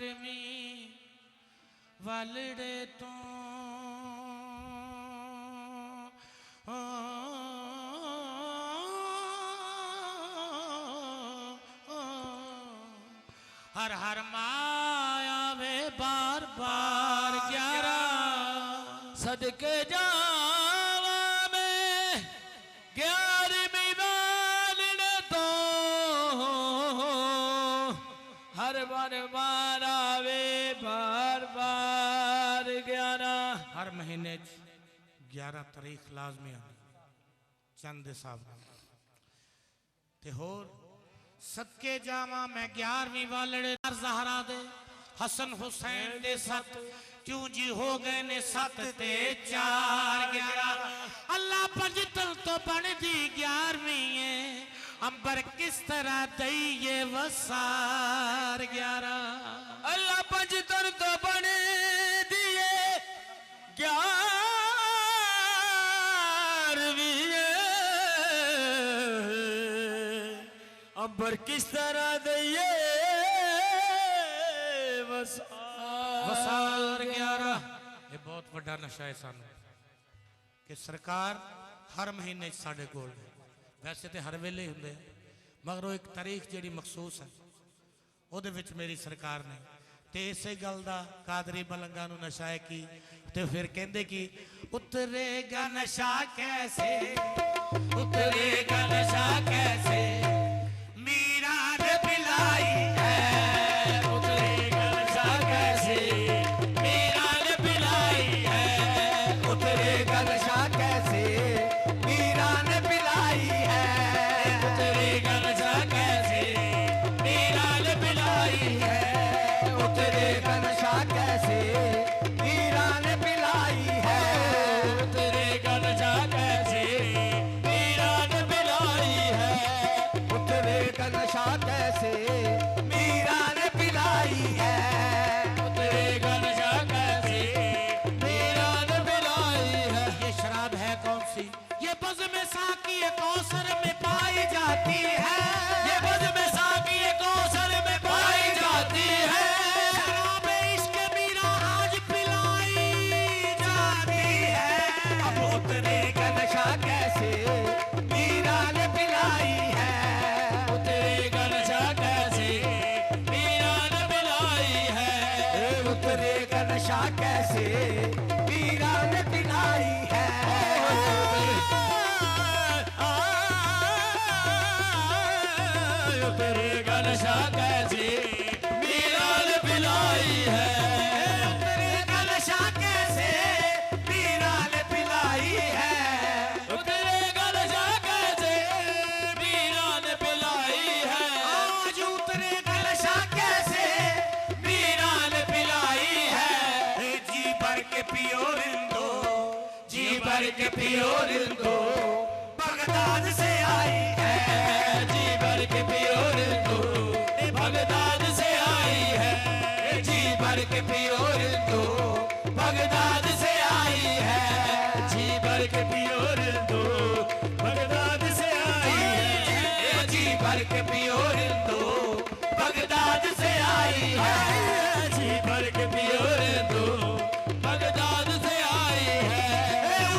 11वीं वालड़े तो हर हर माया वे बार बार 11 सदके जावा में 11वीं वालड़े तो हर बार मारा वे बार बार 11 हर महीने 11 तारीख लाजमी आनी चंद साहब ते होर सदके जावा मैं 11वीं वालड़े ज़हरा दे हसन हुसैन दे 7 क्यों जी हो गए ने 7 ते 4 11 अल्लाह पंजतन तो बन दी 11वीं है अंबर किस तरह दईये वसार 11 अल्लाह पंजतन तो बन दिए 11वीं अंबर किस तरह दईये वसार 11 ये बहुत बड़ा नशा है सानू कि सरकार हर महीने साढ़े कोल वैसे तो हर वेले होंगे मगर वो एक तारीख जी मखसूस है वो मेरी सरकार ने ते इसे गल का कादरी बलंगा नशा है कि ते फिर कहते कि उतरेगा नशा कैसे उतरेगा नशा कैसे मीरा ने पिलाई है उतरेगा नशा कैसे मीरा ने पिलाई है उतरेगा नशा कैसे मीरा ने पिलाई है उतरेगा नशा कैसे मीरा ने पिलाई है उतरेगा नशा कैसे मीरा ने पिलाई है उतरेगा नशा कैसे मीरा ने पिलाई है उतरेगा नशा कैसे मीरा ने पिलाई है उतरेगा नशा कैसे मीरा ने पिलाई है ये शराब है कौन सी ये बज़ में साकी कौसर में पाई जाती है ये बज़ में साकी कौसर में पाई जाती है शराब इश्क मीरा आज पिलाई जाती है अब उतरेगा नशा कैसे मीरा ने पिलाई है उतरेगा नशा कैसे मीरा ने पिलाई है उतरेगा नशा कैसे मीरा ने पिलाई है उतरेगा नशा कैसे मीरा ने पिलाई है उतरेगा नशा कैसे मीरा ने पिलाई है उतरेगा नशा कैसे मीरा ने पिलाई है आज उतरेगा नशा कैसे मीरा ने पिलाई है जी भर के पियो रिंदो जी भर के पियो रिंदो बगदाद से आई है जी भर के पियो रिंदो बगदाद से आई है जी भर के पियो रिंदो बगदाद से आई है जी भर के पियो रिंदो बगदाद से आई है जी भर के पियो रिंदो बगदाद से आई है जी भर के पियो रिंदो बगदाद से आई है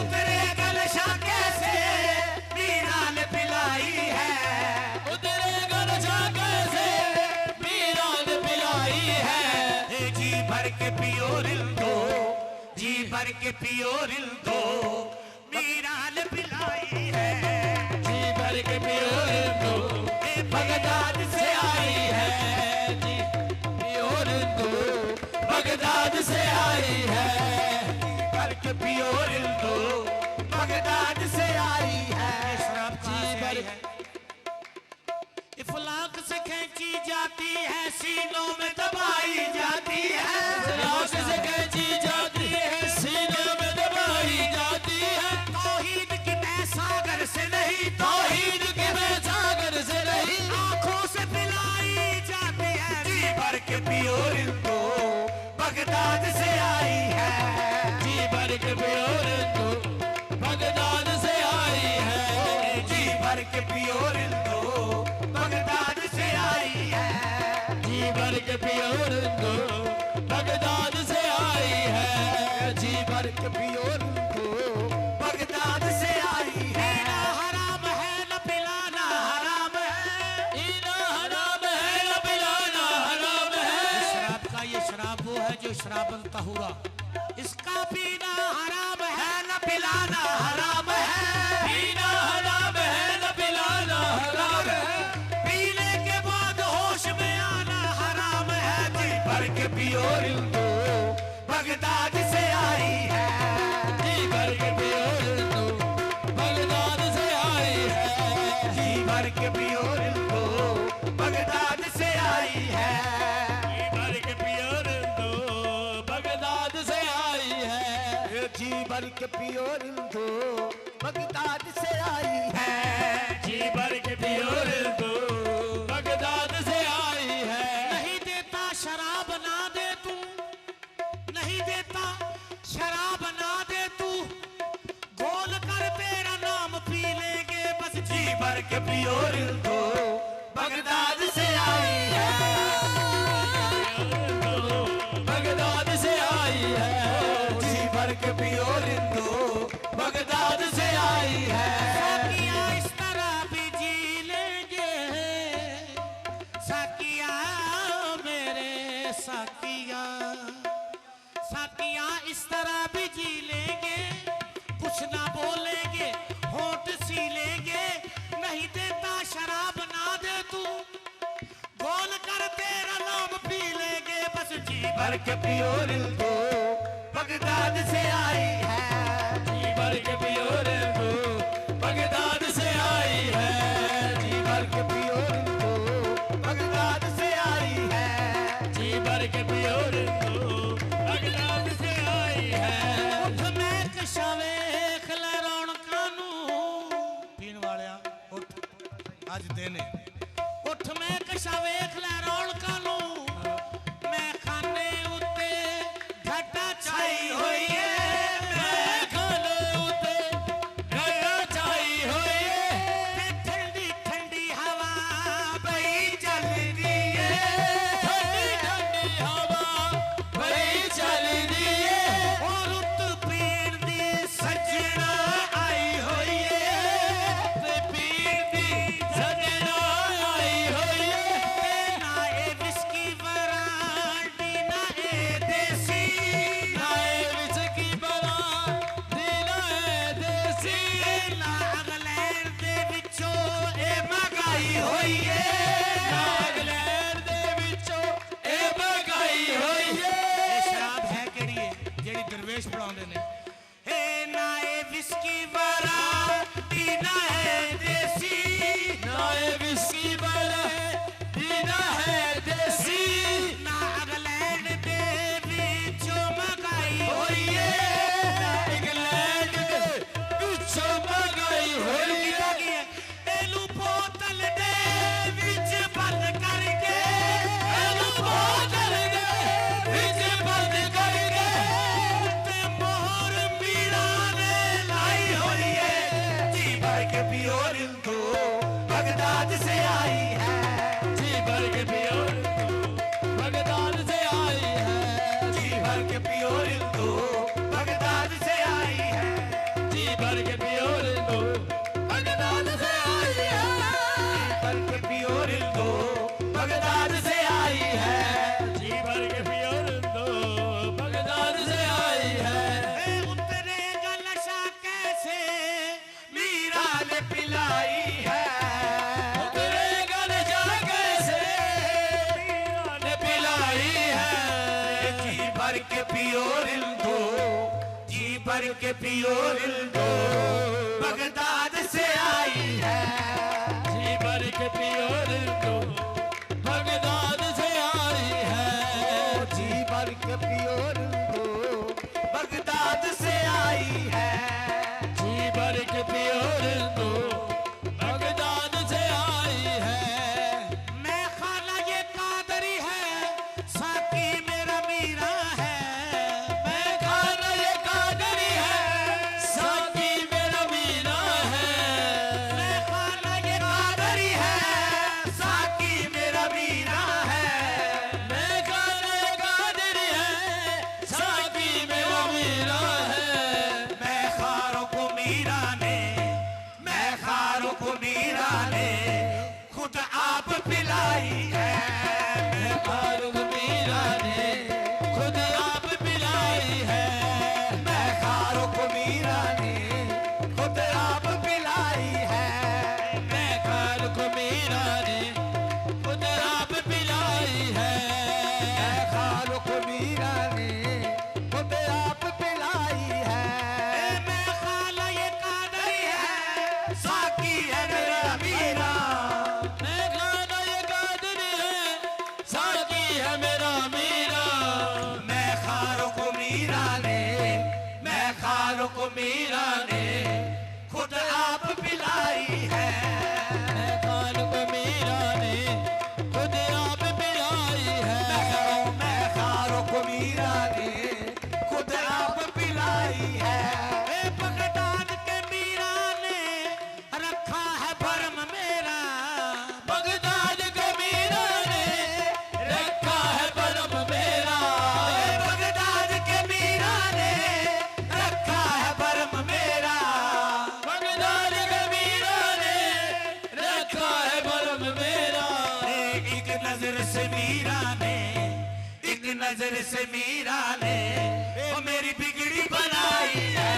उतरेगा नशा कैसे मीरा ने पिलाई है उतरेगा नशा कैसे मीरा ने पिलाई है जी भर के पियो रिंदो जी भर के पियो रिंदो मीरा ने पिलाई है जी भर के पियो रिंदो बगदाद से आई है जी पियो रिंदो बगदाद से आई है भर के पियो रिंदो बगदाद से आई है शराब जी भर इफलाक से खींची जाती है सीनों में दबाई जाती है इफलाक से खींची जाती है सीनों में दबाई जाती है तौहीद की मैं सागर से नहीं तौहीद की मैं सागर से नहीं आंखों से पिलाई जाती है जी भर के पियो रिंदो बगदाद से आई है जी भर के पियो रिंदो बगदाद से आई है जी भर के पियो रिंदो बगदाद से आई है जी भर के पियो रिंदो बगदाद से आई है। जी भर के पियो रिंदो बगदाद से आई है। पीना हराम है न पिलाना हराम है, पीना हराम है न पिलाना हराम है। शराब का ये शराब वो है जो शराबन तहुरा, इसका पीना हराम है न पिलाना हराम है। पीना हराम है न पिलाना हराम है। पीने के बाद होश में आना हराम है। जी भर के पियो रिंदो बगदाद से आई है। जी भर के पियो रिंदो बगदाद से आई है। जी भर के पियो रिंदो बगदाद से आई है। जी भर के पियो रिंदो बगदाद से आई है। जी भर के पियो रिंदो बगदाद से आई है। जी भर के पियो रिंदो बगदाद से आई है। नहीं देता शराब ना दे तू, नहीं देता शराब ना दे तू, घोल कर तेरा नाम पी लेंगे बस। जी भर के पियो रिंदो बगदाद से आई है। बगदाद से आई है। जी भर के पियो रिंदो बगदाद से आई है। साकिया इस तरह भी जी लेंगे, साकिया मेरे साकिया, साकिया इस तरह भी जी लेंगे, कुछ ना बोलेंगे होंठ सी लेंगे। नहीं देता शराब ना दे तू, बोल कर तेरा नाम पी लेंगे बस। जी भर के पियो रिंदो बगदाद से आई है। जी भर के पियो रिंदो बगदाद से आई है। जी भर के पियो रिंदो बगदाद से आई है। जी भर के पियो रिंदो बगदाद से आई है। उठ मैं कशावे खले रौनकां नूं, पीण वालिया उठ अज देने, उठ मैं कशावे खले रौनकां नूं, मैं खाने उत्ते घटा छाई होई है। मैं खाने उत्ते घटा छाई होई है। ते ठंडी ठंडी हवा बई चलदी है। ठंडी ठंडी हवा बड़ी चलदी है। और रुत पीण दी सजना आई होई है। ते पीर दी सजना आई होई है। ना ए विस्की वरांडी ना ए देसी, नाए विस्की बरांडी नाए देसी। ना इंग्लैंड दे विचों ए महंगाई होई है। इंग्लैंड दे विचों ए महंगाई होई है। ਇਹ ਸ਼ਰਾਬ ਹੈ ਕਿਹੜੀ ਹੈ ਜਿਹੜੀ ਦਰਵੇਸ਼ ਬਣਾਉਂਦੇ ਨੇ? ਏ ਨਾ ਇਹ ਵਿਸਕੀ ਵਰਾਂਡੀ ਨਾ ਹੈ ਦੇਸੀ, नाए विस्की बरांडी नाए देसी। ਨਾ ਇੰਗਲੈਂਡ ਦੇ ਵਿੱਚੋਂ ਮਹਿੰਗਾਈ ਹੋਈ ਹੈ। इंग्लैंड दे विचों महंगाई होई है। ਇਹਨੂੰ ਬੋਤਲ ਦੇ ਵਿੱਚ ਬੰਦ ਕਰਕੇ, ਇਹਨੂੰ ਬੋਤਲ ਦੇ ਵਿੱਚ ਬੰਦ ਕਰਕੇ ਤੇ ਮੋਹਰ ਮੀਰਾ ਨੇ ਲਾਈ ਹੋਈ ਹੈ। जी भर के पियो रिंदो बगदाद से आई है। जी भर के पियो रिंदो बगदाद से आई है। जी भर के पियो रिंदो बगदाद से आई है। जी भर के पियो रिंदो बगदाद से आई है। जी भर के पियो रिंदो बगदाद से आई है। जी भर के पियो रिंदो बगदाद से आई है। ए उतरेगा नशा कैसे मीरा ने पिलाई है। उतरेगा नशा कैसे मीरा ने पिलाई है। जी भर के पियो रिंदो, जी भर के पियो रिंदो बगदाद से आई है। जी भर के पियो रिंदो बगदाद से आई है। जी भर के पियो रिंदो बगदाद से आई है। जी भर के पियो रिंदो बगदाद से आई है। मैं खाना ये कादरी है, साकी मेरा मीरा है। मैं खाना ये कादरी है, साकी मेरा मीरा है। मैं खाना ये कादरी है, साकी पिलाई है। मैं खारुख मीरा ने खुद आप पिलाई है। मैं खारुख मीरा ने खुद आप पिलाई है। मैं खारुख मीरा ने खुद आप पिलाई है। मैं खारुख मीरा ने खुद आप पिलाई है। मैं खाला ये कादरी है, साकी है मेरा मीरा। मैं खाला ये कादरी है, साकी है मेरा मीरा। मैं खारुख मीरा ने, मैं खारुख मीरा ने खुद आप पिलाई है। मैं खारुख मीरा ने खुद आप पिलाई है। मैं खारुख मीरा ने खुद आप पिलाई है। बगदाद के मीरा ने रखा है भरम मेरा। बगदाद के मीरा ने रखा है भरम मेरा। बगदाद के मीरा ने रखा है भरम मेरा। बगदाद के मीरा ने रखा है भरम मेरा। एक नजर से मीरा ने, एक नजर से मीरा ने वो मेरी बिगड़ी बनाई है।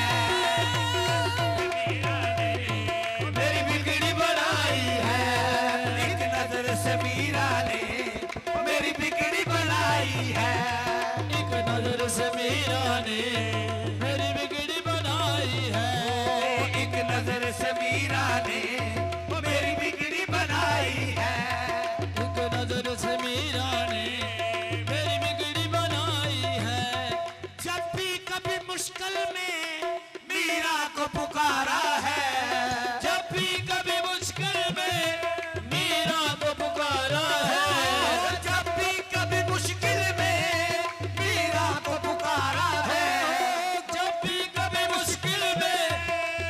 मेरी बिगड़ी बनाई है। एक नजर से मीरा ने मेरी बिगड़ी बनाई है। एक नजर से मीरा ने मेरी बिगड़ी बनाई है। एक नजर से मीरा ने मेरी बिगड़ी बनाई है। एक नजर से मीरा ने मेरी बिगड़ी बनाई है। जब भी कभी मुश्किल में मीरा को पुकारा है। जब भी कभी मुश्किल में मीरा को पुकारा है। जब भी कभी मुश्किल में मीरा को पुकारा है। जब भी कभी मुश्किल में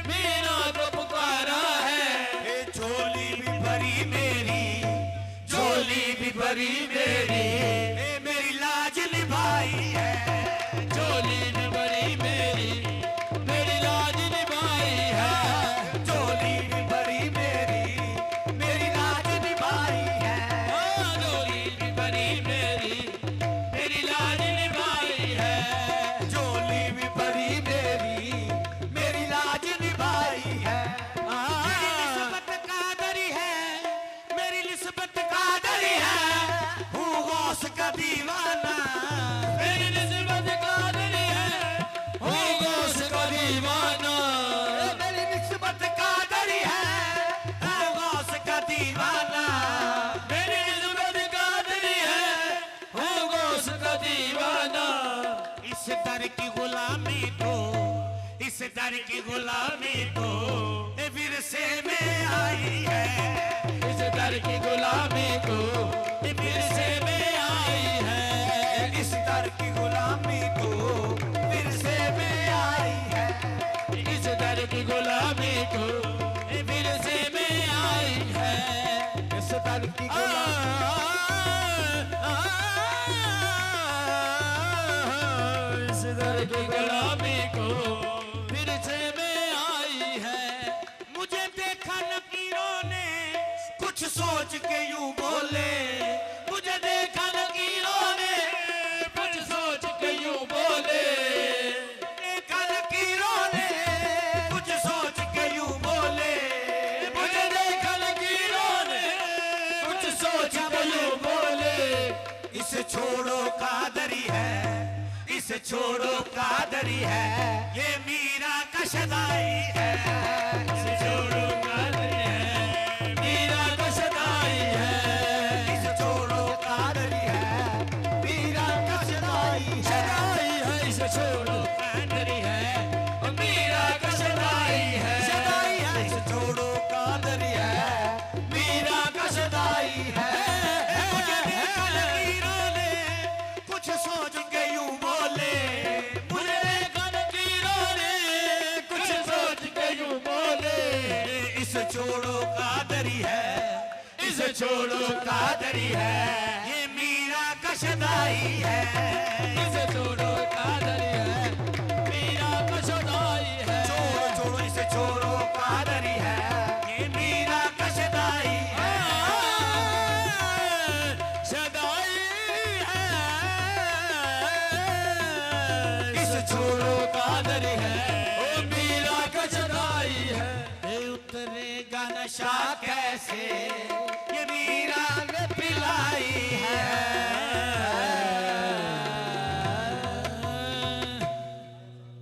मीरा को पुकारा है। झोली भी भरी मेरी, झोली भी भरी मेरी, मेरी लाज निभाई है। झोली भी भरी मेरी, मेरी लाज निभाई है। झोली भी भरी मेरी, मेरी लाज निभाई है। झोली भी भरी मेरी, मेरी लाज निभाई है। झोली भी भरी मेरी, मेरी लाज निभाई है। मेरी निस्बत कादरी है, मेरी निस्बत कादरी है। हूँ गौस का दीवाना। मेरी निस्बत कादरी है, हूँ गौस का दीवाना। मेरी निस्बत कादरी है, हूँ गौस का दीवाना। मेरी निस्बत कादरी है, हूँ गौस का दीवाना। इस दर की गुलामी को, इस दर की गुलामी को विरसे में आई है। इस दर की गुलामी को विरसे में आई है। इस दर की गुलामी को विरसे में आई है। इस दर की गुलामी को विरसे में आई है। इस दर की इस दर की गुलामी को विरसे में आई है। मुझे देखा लकीरों ने कुछ सोच के यूं बोले। मुझे देखा लकीरों ने कुछ सोच के यूं बोले। देखा लकीरों ने कुछ सोच के यूं बोले। मुझे देखा लकीरों ने कुछ सोच के यूं बोले। इसे छोड़ो कादरी है, इसे छोड़ो कादरी है, ये मीरा का शदाई है। इसे छोड़ो कादरी है, मीरा का शदाई है। इसे छोड़ो कादरी है, मीरा का शदाई है। इसे छोड़ो कादरी है, मीरा का शदाई है। इसे छोड़ो कादरी है, मीरा का शदाई है। मुझे देखा लकीरों ने कुछ सोच के यूं बोले। मुझे देखा लकीरों ने कुछ सोच के यूं बोले। इसे छोड़ो कादरी है, इसे छोड़ो कादरी है, ये मीरा का शदाई है। इसे छोड़ो कादरी है, मीरा का शदाई है। छोड़ो छोड़ो इसे छोड़ो कादरी है, ये मीरा का शदाई है। कैसे